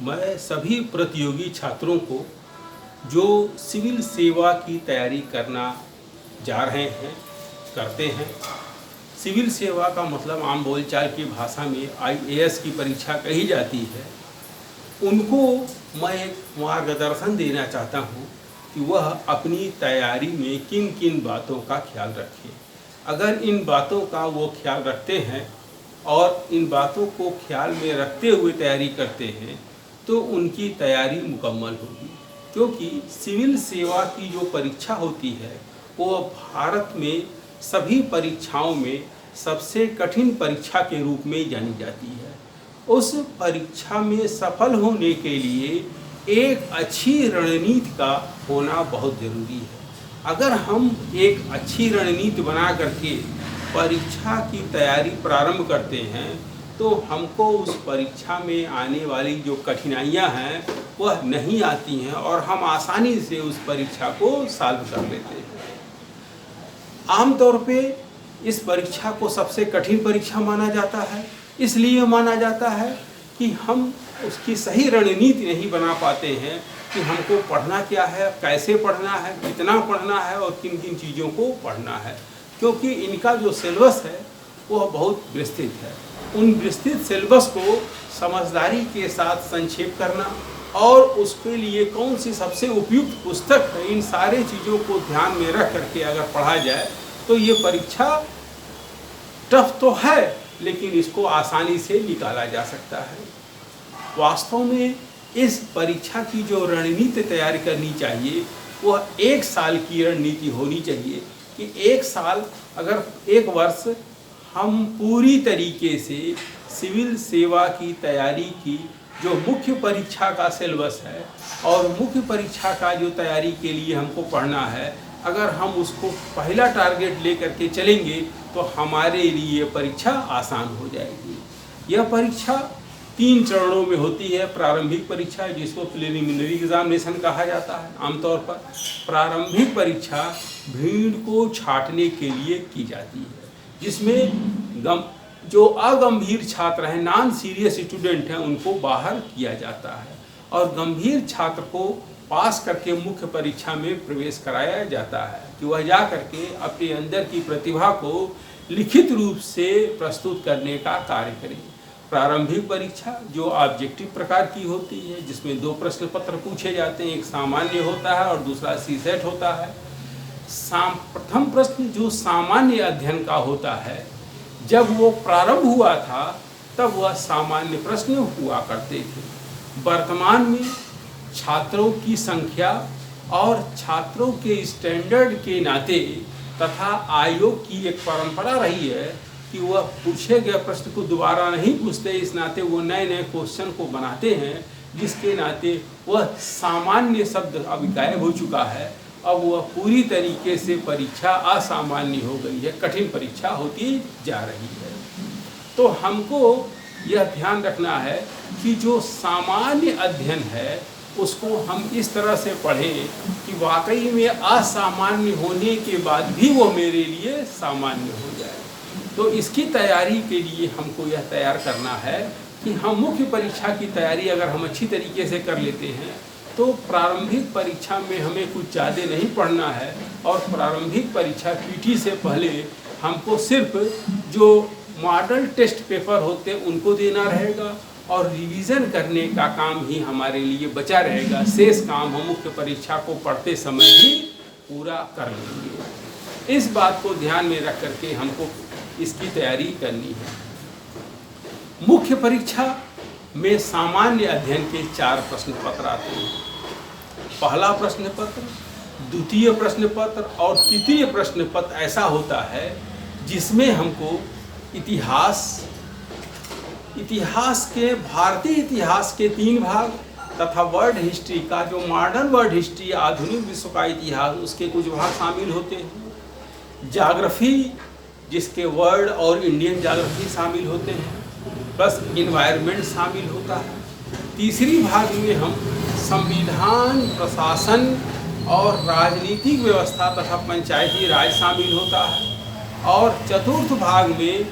मैं सभी प्रतियोगी छात्रों को जो सिविल सेवा की तैयारी करना जा रहे हैं, करते हैं। सिविल सेवा का मतलब आम बोलचाल की भाषा में IAS की परीक्षा कही जाती है। उनको मैं एक मार्गदर्शन देना चाहता हूँ कि वह अपनी तैयारी में किन किन बातों का ख्याल रखें। अगर इन बातों का वो ख्याल रखते हैं और इन बातों को ख्याल में रखते हुए तैयारी करते हैं तो उनकी तैयारी मुकम्मल होगी, क्योंकि सिविल सेवा की जो परीक्षा होती है वो भारत में सभी परीक्षाओं में सबसे कठिन परीक्षा के रूप में जानी जाती है। उस परीक्षा में सफल होने के लिए एक अच्छी रणनीति का होना बहुत ज़रूरी है। अगर हम एक अच्छी रणनीति बना करके परीक्षा की तैयारी प्रारंभ करते हैं तो हमको उस परीक्षा में आने वाली जो कठिनाइयां हैं वह नहीं आती हैं और हम आसानी से उस परीक्षा को सॉल्व कर लेते हैं। आमतौर पे इस परीक्षा को सबसे कठिन परीक्षा माना जाता है। इसलिए माना जाता है कि हम उसकी सही रणनीति नहीं बना पाते हैं कि हमको पढ़ना क्या है, कैसे पढ़ना है, कितना पढ़ना है और किन किन चीज़ों को पढ़ना है, क्योंकि इनका जो सिलेबस है वह बहुत विस्तृत है। उन विस्तृत सिलेबस को समझदारी के साथ संक्षेप करना और उसके लिए कौन सी सबसे उपयुक्त पुस्तक है, इन सारे चीज़ों को ध्यान में रख करके अगर पढ़ा जाए तो ये परीक्षा टफ तो है लेकिन इसको आसानी से निकाला जा सकता है। वास्तव में इस परीक्षा की जो रणनीति तैयार करनी चाहिए वह 1 साल की रणनीति होनी चाहिए कि 1 साल, अगर 1 वर्ष हम पूरी तरीके से सिविल सेवा की तैयारी की जो मुख्य परीक्षा का सिलेबस है और मुख्य परीक्षा का जो तैयारी के लिए हमको पढ़ना है, अगर हम उसको पहला टारगेट लेकर के चलेंगे तो हमारे लिए परीक्षा आसान हो जाएगी। यह परीक्षा 3 चरणों में होती है। प्रारंभिक परीक्षा जिसको प्रिलिमिनरी एग्जामिनेशन कहा जाता है। आमतौर पर प्रारंभिक परीक्षा भीड़ को छांटने के लिए की जाती है, जिसमें जो अगंभीर छात्र हैं, नॉन सीरियस स्टूडेंट हैं, उनको बाहर किया जाता है और गंभीर छात्र को पास करके मुख्य परीक्षा में प्रवेश कराया जाता है कि वह जा करके अपने अंदर की प्रतिभा को लिखित रूप से प्रस्तुत करने का कार्य करें। प्रारंभिक परीक्षा जो ऑब्जेक्टिव प्रकार की होती है, जिसमें 2 प्रश्न पत्र पूछे जाते हैं, एक सामान्य होता है और दूसरा सीसेट होता है। प्रथम प्रश्न जो सामान्य अध्ययन का होता है, जब वो प्रारंभ हुआ था तब वह सामान्य प्रश्न हुआ करते थे। वर्तमान में छात्रों की संख्या और छात्रों के स्टैंडर्ड के नाते तथा आयोग की एक परंपरा रही है कि वह पूछे गए प्रश्न को दोबारा नहीं पूछते, इस नाते वो नए नए क्वेश्चन को बनाते हैं, जिसके नाते वह सामान्य शब्द अब गायब हो चुका है। अब वह पूरी तरीके से परीक्षा असामान्य हो गई है, कठिन परीक्षा होती जा रही है। तो हमको यह ध्यान रखना है कि जो सामान्य अध्ययन है उसको हम इस तरह से पढ़ें कि वाकई में असामान्य होने के बाद भी वो मेरे लिए सामान्य हो जाए। तो इसकी तैयारी के लिए हमको यह तैयार करना है कि हम मुख्य परीक्षा की तैयारी अगर हम अच्छी तरीके से कर लेते हैं तो प्रारंभिक परीक्षा में हमें कुछ ज़्यादा नहीं पढ़ना है और प्रारंभिक परीक्षा PT से पहले हमको सिर्फ जो मॉडल टेस्ट पेपर होते हैं उनको देना रहेगा और रिवीजन करने का काम ही हमारे लिए बचा रहेगा। शेष काम हम मुख्य परीक्षा को पढ़ते समय ही पूरा कर लेंगे। इस बात को ध्यान में रख करके हमको इसकी तैयारी करनी है। मुख्य परीक्षा में सामान्य अध्ययन के 4 प्रश्न पत्र आते हैं। पहला प्रश्न पत्र, द्वितीय प्रश्न पत्र और तृतीय प्रश्न पत्र ऐसा होता है जिसमें हमको इतिहास के भारतीय इतिहास के 3 भाग तथा वर्ल्ड हिस्ट्री का जो मॉडर्न वर्ल्ड हिस्ट्री, आधुनिक विश्व का इतिहास, उसके कुछ भाग शामिल होते हैं। ज्योग्राफी जिसके वर्ल्ड और इंडियन ज्योग्राफी शामिल होते हैं, प्लस इन्वायरमेंट शामिल होता है। तीसरी भाग में हम संविधान, प्रशासन और राजनीतिक व्यवस्था तथा पंचायती राज शामिल होता है और चतुर्थ भाग में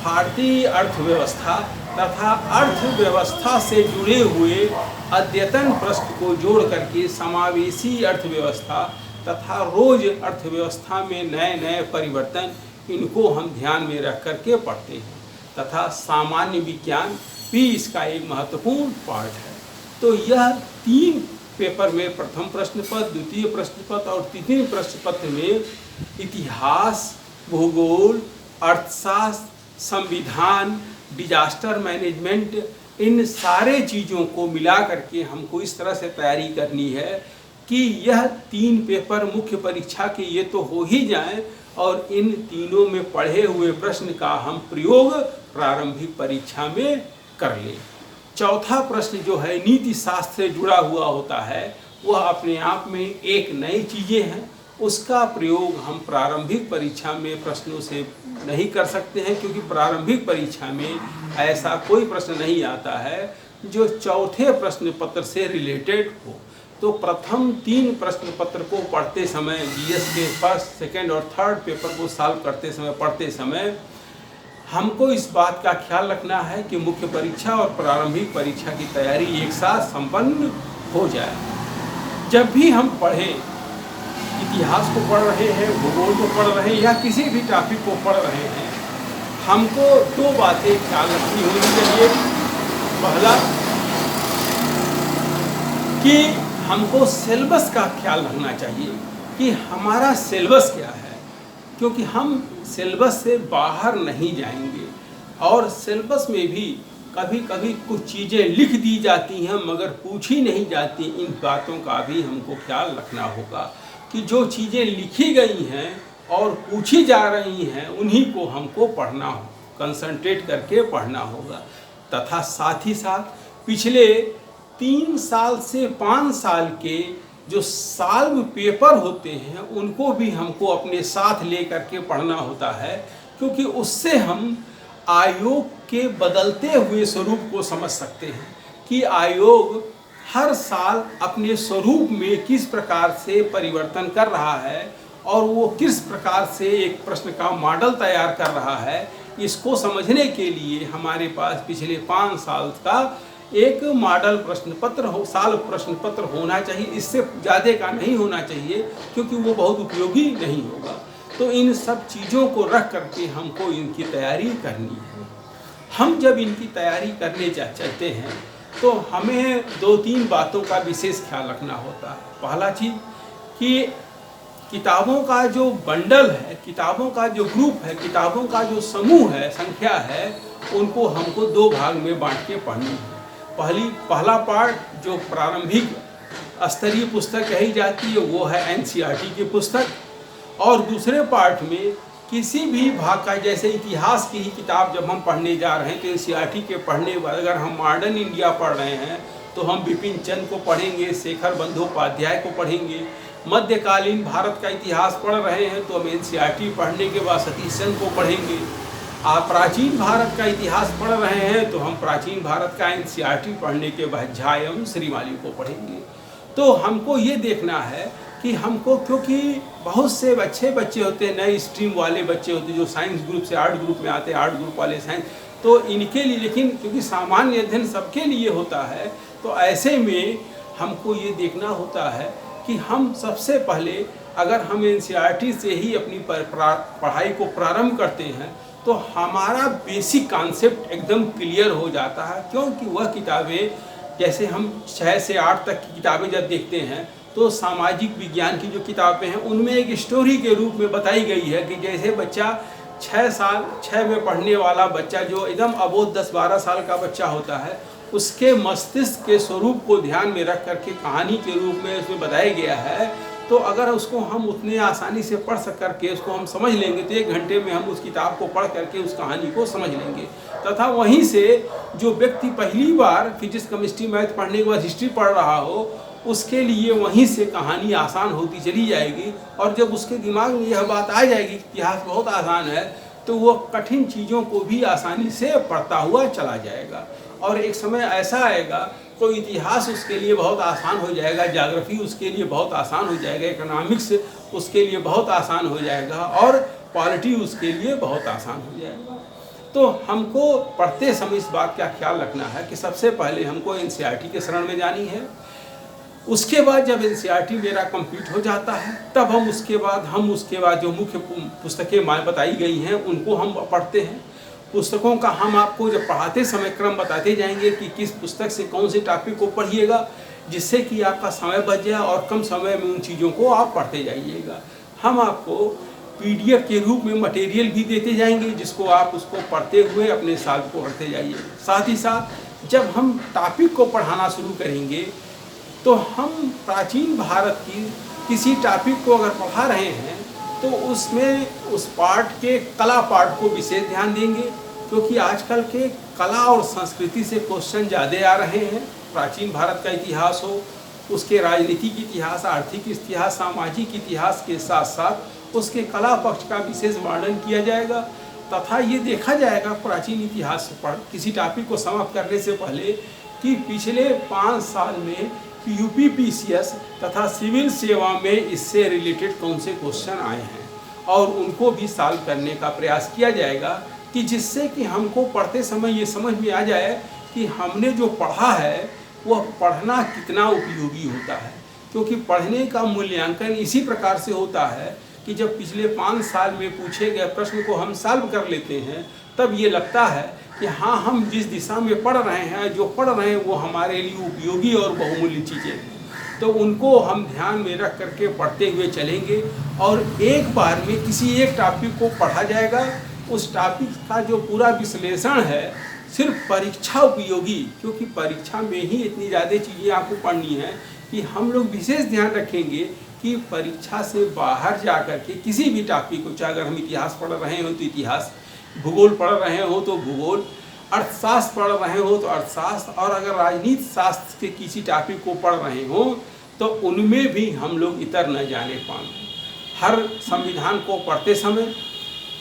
भारतीय अर्थव्यवस्था तथा अर्थव्यवस्था से जुड़े हुए अद्यतन प्रश्न को जोड़ करके समावेशी अर्थव्यवस्था तथा रोज अर्थव्यवस्था में नए नए परिवर्तन, इनको हम ध्यान में रख करके पढ़ते हैं। तथा सामान्य विज्ञान भी इसका एक महत्वपूर्ण पार्ट है। तो यह 3 पेपर में, प्रथम प्रश्न पत्र, द्वितीय प्रश्न पत्र और तृतीय प्रश्न पत्र में इतिहास, भूगोल, अर्थशास्त्र, संविधान, डिजास्टर मैनेजमेंट, इन सारे चीज़ों को मिला करके हमको इस तरह से तैयारी करनी है कि यह 3 पेपर मुख्य परीक्षा के ये तो हो ही जाएं और इन तीनों में पढ़े हुए प्रश्न का हम प्रयोग प्रारंभिक परीक्षा में कर लें। चौथा प्रश्न जो है नीति शास्त्र से जुड़ा हुआ होता है, वह अपने आप में एक नई चीज़ें हैं, उसका प्रयोग हम प्रारंभिक परीक्षा में प्रश्नों से नहीं कर सकते हैं, क्योंकि प्रारंभिक परीक्षा में ऐसा कोई प्रश्न नहीं आता है जो चौथे प्रश्न पत्र से रिलेटेड हो। तो प्रथम 3 प्रश्न पत्र को पढ़ते समय, जीएस के फर्स्ट, सेकेंड और थर्ड पेपर को सॉल्व करते समय, पढ़ते समय हमको इस बात का ख्याल रखना है कि मुख्य परीक्षा और प्रारंभिक परीक्षा की तैयारी एक साथ संपन्न हो जाए। जब भी हम पढ़ें, इतिहास को पढ़ रहे हैं, भूगोल को पढ़ रहे हैं या किसी भी टॉपिक को पढ़ रहे हैं, हमको 2 बातें ख्याल रखनी होनी चाहिए। पहला कि हमको सिलेबस का ख्याल रखना चाहिए कि हमारा सिलेबस क्या है, क्योंकि हम सिलेबस से बाहर नहीं जाएंगे। और सिलेबस में भी कभी कभी कुछ चीज़ें लिख दी जाती हैं मगर पूछी नहीं जाती। इन बातों का भी हमको ख्याल रखना होगा कि जो चीज़ें लिखी गई हैं और पूछी जा रही हैं, उन्हीं को हमको पढ़ना हो, कंसंट्रेट करके पढ़ना होगा। तथा साथ ही साथ पिछले 3 साल से 5 साल के जो सॉल्व पेपर होते हैं, उनको भी हमको अपने साथ ले करके पढ़ना होता है, क्योंकि उससे हम आयोग के बदलते हुए स्वरूप को समझ सकते हैं कि आयोग हर साल अपने स्वरूप में किस प्रकार से परिवर्तन कर रहा है और वो किस प्रकार से एक प्रश्न का मॉडल तैयार कर रहा है। इसको समझने के लिए हमारे पास पिछले 5 साल का एक मॉडल प्रश्न पत्र हो, साल प्रश्न पत्र होना चाहिए। इससे ज़्यादा का नहीं होना चाहिए, क्योंकि वो बहुत उपयोगी नहीं होगा। तो इन सब चीज़ों को रख करके हमको इनकी तैयारी करनी है। हम जब इनकी तैयारी करने चलते हैं तो हमें 2-3 बातों का विशेष ख्याल रखना होता है। पहला चीज़ कि किताबों का जो बंडल है, किताबों का जो ग्रुप है, किताबों का जो समूह है, संख्या है, उनको हमको 2 भाग में बांट के पढ़नी है। पहला पार्ट जो प्रारंभिक स्तरीय पुस्तक कही जाती है, वो है एनसीईआरटी की पुस्तक। और दूसरे पार्ट में किसी भी भाग का, जैसे इतिहास की ही किताब जब हम पढ़ने जा रहे हैं तो एनसीईआरटी के पढ़ने, अगर हम मॉडर्न इंडिया पढ़ रहे हैं तो हम बिपिन चंद्र को पढ़ेंगे, शेखर बंदोपाध्याय को पढ़ेंगे। मध्यकालीन भारत का इतिहास पढ़ रहे हैं तो हम एनसीईआरटी पढ़ने के बाद सतीश चंद्र को पढ़ेंगे। आप प्राचीन भारत का इतिहास पढ़ रहे हैं तो हम प्राचीन भारत का एनसीईआरटी पढ़ने के बाद झा एवं श्रीमाली को पढ़ेंगे। तो हमको ये देखना है कि हमको, क्योंकि बहुत से अच्छे बच्चे होते हैं, नए स्ट्रीम वाले बच्चे होते हैं जो साइंस ग्रुप से आर्ट ग्रुप में आते हैं, आर्ट ग्रुप वाले साइंस, तो इनके लिए, लेकिन क्योंकि सामान्य अध्ययन सबके लिए होता है, तो ऐसे में हमको ये देखना होता है कि हम सबसे पहले अगर हम एनसीईआरटी से ही अपनी पढ़ाई को प्रारंभ करते हैं तो हमारा बेसिक कॉन्सेप्ट एकदम क्लियर हो जाता है। क्योंकि वह किताबें, जैसे हम 6 से 8 तक की किताबें जब देखते हैं तो सामाजिक विज्ञान की जो किताबें हैं उनमें एक स्टोरी के रूप में बताई गई है कि जैसे बच्चा 6 में पढ़ने वाला बच्चा जो एकदम अबोध 10-12 साल का बच्चा होता है, उसके मस्तिष्क के स्वरूप को ध्यान में रख करके कहानी के रूप में उसमें बताया गया है। तो अगर उसको हम उतने आसानी से पढ़ करके उसको हम समझ लेंगे तो 1 घंटे में हम उस किताब को पढ़ करके उस कहानी को समझ लेंगे। तथा वहीं से जो व्यक्ति पहली बार फिजिक्स, केमिस्ट्री, मैथ पढ़ने के बाद हिस्ट्री पढ़ रहा हो, उसके लिए वहीं से कहानी आसान होती चली जाएगी। और जब उसके दिमाग में यह बात आ जाएगी कि इतिहास बहुत आसान है, तो वो कठिन चीज़ों को भी आसानी से पढ़ता हुआ चला जाएगा। और एक समय ऐसा आएगा तो इतिहास उसके लिए बहुत आसान हो जाएगा, ज्योग्राफी उसके लिए बहुत आसान हो जाएगा, इकोनॉमिक्स उसके लिए बहुत आसान हो जाएगा और पॉलिटी उसके लिए बहुत आसान हो जाएगा। तो हमको पढ़ते समय इस बात का ख्याल रखना है कि सबसे पहले हमको एनसीईआरटी के शरण में जानी है। उसके बाद जब एनसीईआरटी मेरा कंप्लीट हो जाता है तब हम उसके बाद जो मुख्य पुस्तकें बताई गई हैं उनको हम पढ़ते हैं। पुस्तकों का हम आपको जब पढ़ाते समय क्रम बताते जाएंगे कि किस पुस्तक से कौन से टॉपिक को पढ़िएगा, जिससे कि आपका समय बच जाए और कम समय में उन चीज़ों को आप पढ़ते जाइएगा। हम आपको पीडीएफ के रूप में मटेरियल भी देते जाएंगे, जिसको आप उसको पढ़ते हुए अपने साल को पढ़ते जाइए। साथ ही साथ जब हम टॉपिक को पढ़ाना शुरू करेंगे तो हम प्राचीन भारत की किसी टॉपिक को अगर पढ़ा रहे हैं तो उसमें उस पार्ट के कला पार्ट को विशेष ध्यान देंगे, क्योंकि आजकल के कला और संस्कृति से क्वेश्चन ज़्यादा आ रहे हैं। प्राचीन भारत का इतिहास हो, उसके राजनीतिक इतिहास, आर्थिक इतिहास, सामाजिक इतिहास के साथ साथ उसके कला पक्ष का विशेष वर्णन किया जाएगा तथा ये देखा जाएगा प्राचीन इतिहास पर किसी टॉपिक को समाप्त करने से पहले कि पिछले 5 साल में यूपीपीसीएस तथा सिविल सेवा में इससे रिलेटेड कौन से क्वेश्चन आए हैं और उनको भी सॉल्व करने का प्रयास किया जाएगा, कि जिससे कि हमको पढ़ते समय ये समझ में आ जाए कि हमने जो पढ़ा है वह पढ़ना कितना उपयोगी होता है। क्योंकि पढ़ने का मूल्यांकन इसी प्रकार से होता है कि जब पिछले 5 साल में पूछे गए प्रश्न को हम सॉल्व कर लेते हैं तब ये लगता है कि हाँ, हम जिस दिशा में पढ़ रहे हैं, जो पढ़ रहे हैं वो हमारे लिए उपयोगी और बहुमूल्य चीज़ें हैं। तो उनको हम ध्यान में रख करके पढ़ते हुए चलेंगे और एक बार में किसी एक टॉपिक को पढ़ा जाएगा। उस टॉपिक का जो पूरा विश्लेषण है सिर्फ परीक्षा उपयोगी, क्योंकि परीक्षा में ही इतनी ज़्यादा चीज़ें आपको पढ़नी है कि हम लोग विशेष ध्यान रखेंगे कि परीक्षा से बाहर जा कर के किसी भी टॉपिक को, चाहे अगर हम इतिहास पढ़ रहे हो तो इतिहास, भूगोल पढ़ रहे हो तो भूगोल, अर्थशास्त्र पढ़ रहे हो तो अर्थशास्त्र, और अगर राजनीति शास्त्र के किसी टॉपिक को पढ़ रहे हो तो उनमें भी हम लोग इतर न जाने पाएं। हर संविधान को पढ़ते समय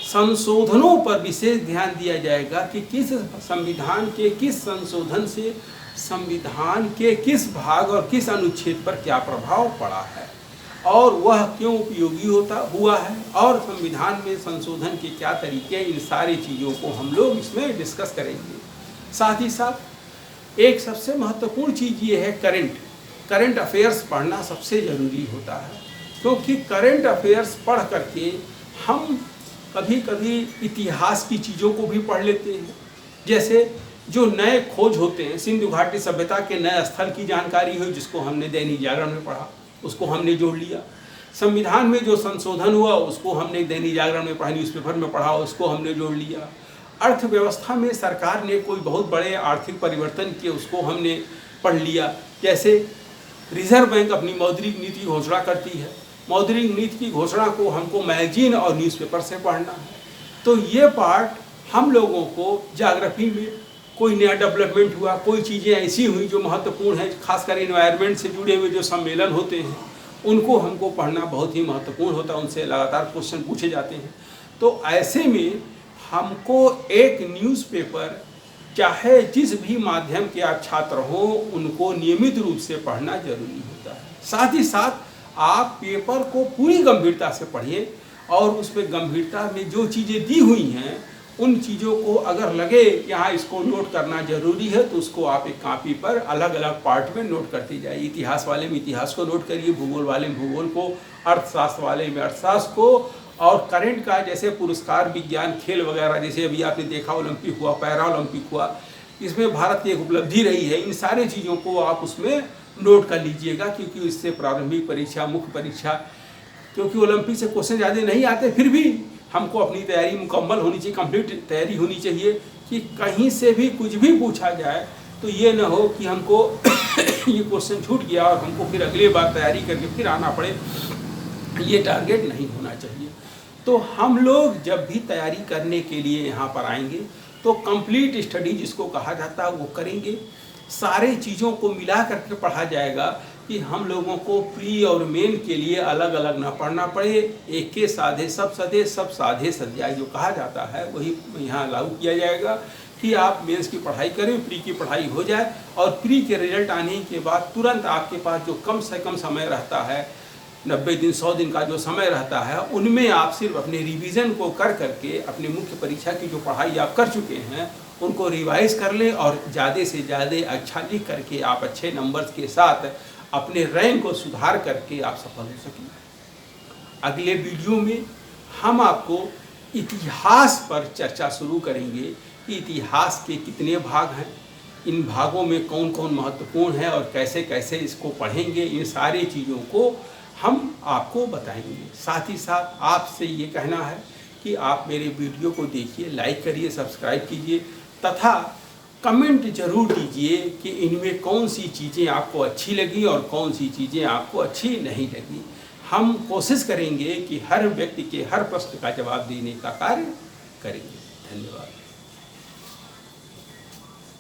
संशोधनों पर विशेष ध्यान दिया जाएगा कि किस संविधान के किस संशोधन से संविधान के किस भाग और किस अनुच्छेद पर क्या प्रभाव पड़ा है और वह क्यों उपयोगी हुआ है और संविधान में संशोधन के क्या तरीके, इन सारी चीज़ों को हम लोग इसमें डिस्कस करेंगे। साथ ही साथ एक सबसे महत्वपूर्ण चीज़ ये है करंट अफेयर्स पढ़ना सबसे ज़रूरी होता है, क्योंकि करंट अफेयर्स पढ़ करके हम कभी कभी इतिहास की चीज़ों को भी पढ़ लेते हैं। जैसे जो नए खोज होते हैं, सिंधु घाटी सभ्यता के नए स्थल की जानकारी हुई जिसको हमने दैनिक जागरण में पढ़ा, उसको हमने जोड़ लिया। संविधान में जो संशोधन हुआ उसको हमने दैनिक जागरण में पढ़ा, न्यूज़पेपर में पढ़ा, उसको हमने जोड़ लिया। अर्थव्यवस्था में सरकार ने कोई बहुत बड़े आर्थिक परिवर्तन किए, उसको हमने पढ़ लिया। जैसे रिजर्व बैंक अपनी मौद्रिक नीति की घोषणा करती है, मौद्रिक नीति की घोषणा को हमको मैगजीन और न्यूज़पेपर से पढ़ना है। तो ये पार्ट हम लोगों को ज्योग्राफी में कोई नया डेवलपमेंट हुआ, कोई चीज़ें ऐसी हुई जो महत्वपूर्ण है, खासकर इन्वायरमेंट से जुड़े हुए जो सम्मेलन होते हैं उनको हमको पढ़ना बहुत ही महत्वपूर्ण होता है, उनसे लगातार क्वेश्चन पूछे जाते हैं। तो ऐसे में हमको एक न्यूज़पेपर, चाहे जिस भी माध्यम के आप छात्र हों, उनको नियमित रूप से पढ़ना जरूरी होता है। साथ ही साथ आप पेपर को पूरी गंभीरता से पढ़िए और उस पर गंभीरता में जो चीज़ें दी हुई हैं उन चीज़ों को अगर लगे कि हाँ इसको नोट करना ज़रूरी है तो उसको आप एक कॉपी पर अलग अलग पार्ट में नोट करते जाइए। इतिहास वाले में इतिहास को नोट करिए, भूगोल वाले में भूगोल को, अर्थशास्त्र वाले में अर्थशास्त्र को, और करंट का जैसे पुरस्कार, विज्ञान, खेल वगैरह, जैसे अभी आपने देखा ओलंपिक हुआ, पैरा ओलंपिक हुआ, इसमें भारत की एक उपलब्धि रही है, इन सारे चीज़ों को आप उसमें नोट कर लीजिएगा। क्योंकि इससे प्रारंभिक परीक्षा, मुख्य परीक्षा, क्योंकि ओलंपिक से क्वेश्चन ज़्यादा नहीं आते, फिर भी हमको अपनी तैयारी मुकम्मल होनी चाहिए, कंप्लीट तैयारी होनी चाहिए कि कहीं से भी कुछ भी पूछा जाए तो ये ना हो कि हमको ये क्वेश्चन छूट गया और हमको फिर अगली बार तैयारी करके फिर आना पड़े। ये टारगेट नहीं होना चाहिए। तो हम लोग जब भी तैयारी करने के लिए यहाँ पर आएंगे तो कंप्लीट स्टडी जिसको कहा जाता है वो करेंगे। सारे चीज़ों को मिला करके पढ़ा जाएगा कि हम लोगों को प्री और मेन के लिए अलग अलग ना पढ़ना पड़े। एक के साधे सब सधे, सब साधे सध्याय जो कहा जाता है वही यहाँ लागू किया जाएगा कि आप मेंस की पढ़ाई करें, प्री की पढ़ाई हो जाए और प्री के रिजल्ट आने के बाद तुरंत आपके पास जो कम से कम समय रहता है 90 दिन 100 दिन का जो समय रहता है उनमें आप सिर्फ अपने रिवीजन को कर करके अपने मुख्य परीक्षा की जो पढ़ाई आप कर चुके हैं उनको रिवाइज कर लें और ज़्यादा से ज़्यादा अच्छा लिख करके आप अच्छे नंबर्स के साथ अपने रैंक को सुधार करके आप सफल हो सकें। अगले वीडियो में हम आपको इतिहास पर चर्चा शुरू करेंगे कि इतिहास के कितने भाग हैं, इन भागों में कौन कौन महत्वपूर्ण है और कैसे कैसे इसको पढ़ेंगे, इन सारी चीज़ों को हम आपको बताएंगे। साथ ही साथ आपसे ये कहना है कि आप मेरे वीडियो को देखिए, लाइक करिए, सब्सक्राइब कीजिए तथा कमेंट जरूर दीजिए कि इनमें कौन सी चीज़ें आपको अच्छी लगी और कौन सी चीज़ें आपको अच्छी नहीं लगी। हम कोशिश करेंगे कि हर व्यक्ति के हर प्रश्न का जवाब देने का कार्य करेंगे। धन्यवाद।